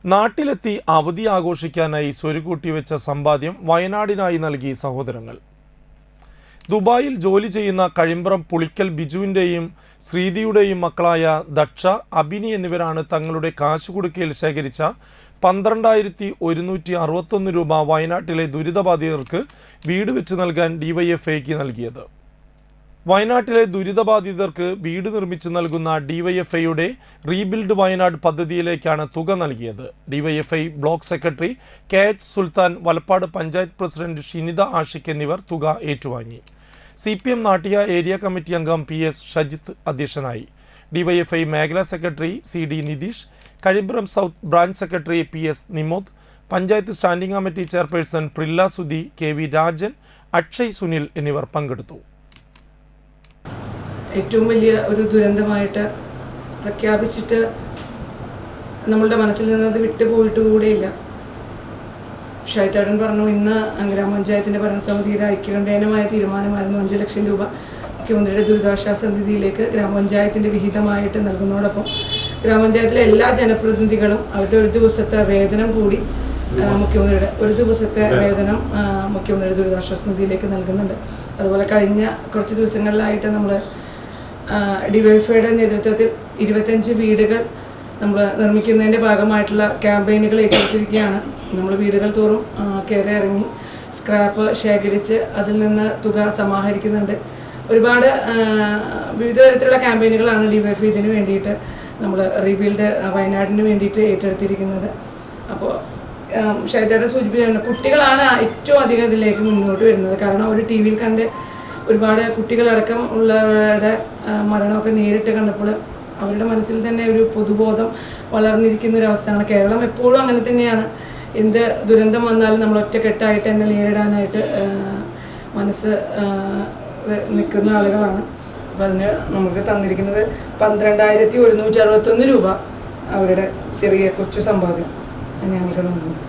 നാട്ടിലെത്തി അവധി ആഘോഷിക്കാനായി സ്വരുകൂട്ടിവെച്ച സമ്പാദ്യം വയനാടിനായി നൽകി സഹോദരങ്ങൾ. ദുബായിൽ ജോലി ചെയ്യുന്ന കഴിമ്പ്രം പുളിക്കൽ ബിജുവിൻ്റെയും ശ്രീതിയുടെയും മക്കളായ ദക്ഷ, അബിനി എന്നിവരാണ് തങ്ങളുടെ കാശുകുടുക്കയിൽ ശേഖരിച്ച 12,161 രൂപ വയനാട്ടിലെ ദുരിതബാധിതർക്ക് വീട് വെച്ച് നൽകാൻ ഡിവൈഎഫ്ഐക്ക് നൽകിയത്. വയനാട്ടിലെ ദുരിതബാധിതർക്ക് വീട് നിർമ്മിച്ചു നൽകുന്ന ഡിവൈഎഫ്ഐയുടെ റീബിൽഡ് വയനാട് പദ്ധതിയിലേക്കാണ് തുക നൽകിയത്. DYFI block secretary KH Sultan, Valappad panchayat president Shinitha Ashiq എന്നിവർ തുക ഏറ്റുവാങ്ങി. CPM നാട്ടിക ഏരിയ കമ്മിറ്റി അംഗം PS ഷജിത്ത് അധ്യക്ഷനായി. ഡിവൈഎഫ്ഐ മേഖലാ secretary CD Nitheesh, Kazhimbram south branch secretary PS Nimod, panchayat standing committee chairperson Prilla Sudhi, KV Rajan, Akshay Sunil എന്നിവർ പങ്കെടുത്തു. ഏറ്റവും വലിയ ഒരു ദുരന്തമായിട്ട് പ്രഖ്യാപിച്ചിട്ട് നമ്മളുടെ മനസ്സിൽ നിന്നത് വിട്ടുപോയിട്ട് കൂടെയില്ല. ഷൈത്തേടൻ പറഞ്ഞു, ഇന്ന് ഗ്രാമപഞ്ചായത്തിൻ്റെ ഭരണസമിതിയുടെ ഐക്യകണ്ഠേനമായ തീരുമാനമായിരുന്നു 5 ലക്ഷം രൂപ മുഖ്യമന്ത്രിയുടെ ദുരിതാശ്വാസ നിധിയിലേക്ക് ഗ്രാമപഞ്ചായത്തിൻ്റെ വിഹിതമായിട്ട് നൽകുന്നതോടൊപ്പം ഗ്രാമപഞ്ചായത്തിലെ എല്ലാ ജനപ്രതിനിധികളും അവരുടെ ഒരു ദിവസത്തെ വേതനം കൂടി മുഖ്യമന്ത്രിയുടെ ദുരിതാശ്വാസ നിധിയിലേക്ക് നൽകുന്നുണ്ട്. അതുപോലെ കഴിഞ്ഞ കുറച്ച് ദിവസങ്ങളിലായിട്ട് നമ്മൾ ഡിവൈഎഫ്ഐയുടെ നേതൃത്വത്തിൽ 25 വീടുകൾ നമ്മൾ നിർമ്മിക്കുന്നതിൻ്റെ ഭാഗമായിട്ടുള്ള ക്യാമ്പയിനുകൾ ഏറ്റെടുത്തിരിക്കുകയാണ്. നമ്മൾ വീടുകൾ തോറും കയറി ഇറങ്ങി സ്ക്രാപ്പ് ശേഖരിച്ച് അതിൽ നിന്ന് തുക സമാഹരിക്കുന്നുണ്ട്. ഒരുപാട് വിവിധ തരത്തിലുള്ള ക്യാമ്പയിനുകളാണ് ഡിവൈഎഫ്ഐ ഇതിന് വേണ്ടിയിട്ട് നമ്മൾ റീബിൽഡ് വയനാടിന് വേണ്ടിയിട്ട് ഏറ്റെടുത്തിരിക്കുന്നത്. അപ്പോൾ ഷൈത്തേടൻ സൂചിപ്പിച്ചാണ്, കുട്ടികളാണ് ഏറ്റവും അധികം ഇതിലേക്ക് മുന്നോട്ട് വരുന്നത്. കാരണം ഒരു TV യിൽ കണ്ട് ഒരുപാട് കുട്ടികളടക്കം ഉള്ളവരുടെ മരണമൊക്കെ നേരിട്ട് കണ്ടപ്പോൾ അവരുടെ മനസ്സിൽ തന്നെ ഒരു പൊതുബോധം വളർന്നിരിക്കുന്ന ഒരു അവസ്ഥയാണ്. കേരളം എപ്പോഴും അങ്ങനെ തന്നെയാണ്. എന്ത് ദുരന്തം വന്നാലും നമ്മൾ ഒറ്റക്കെട്ടായിട്ട് തന്നെ നേരിടാനായിട്ട് മനസ്സ് നിൽക്കുന്ന ആളുകളാണ്. അപ്പോൾ അതിന് നമുക്ക് തന്നിരിക്കുന്നത് 12,161 രൂപ അവരുടെ ചെറിയ കൊച്ചു സമ്പാദ്യം ഞങ്ങൾക്ക് തന്നിട്ടുണ്ട്.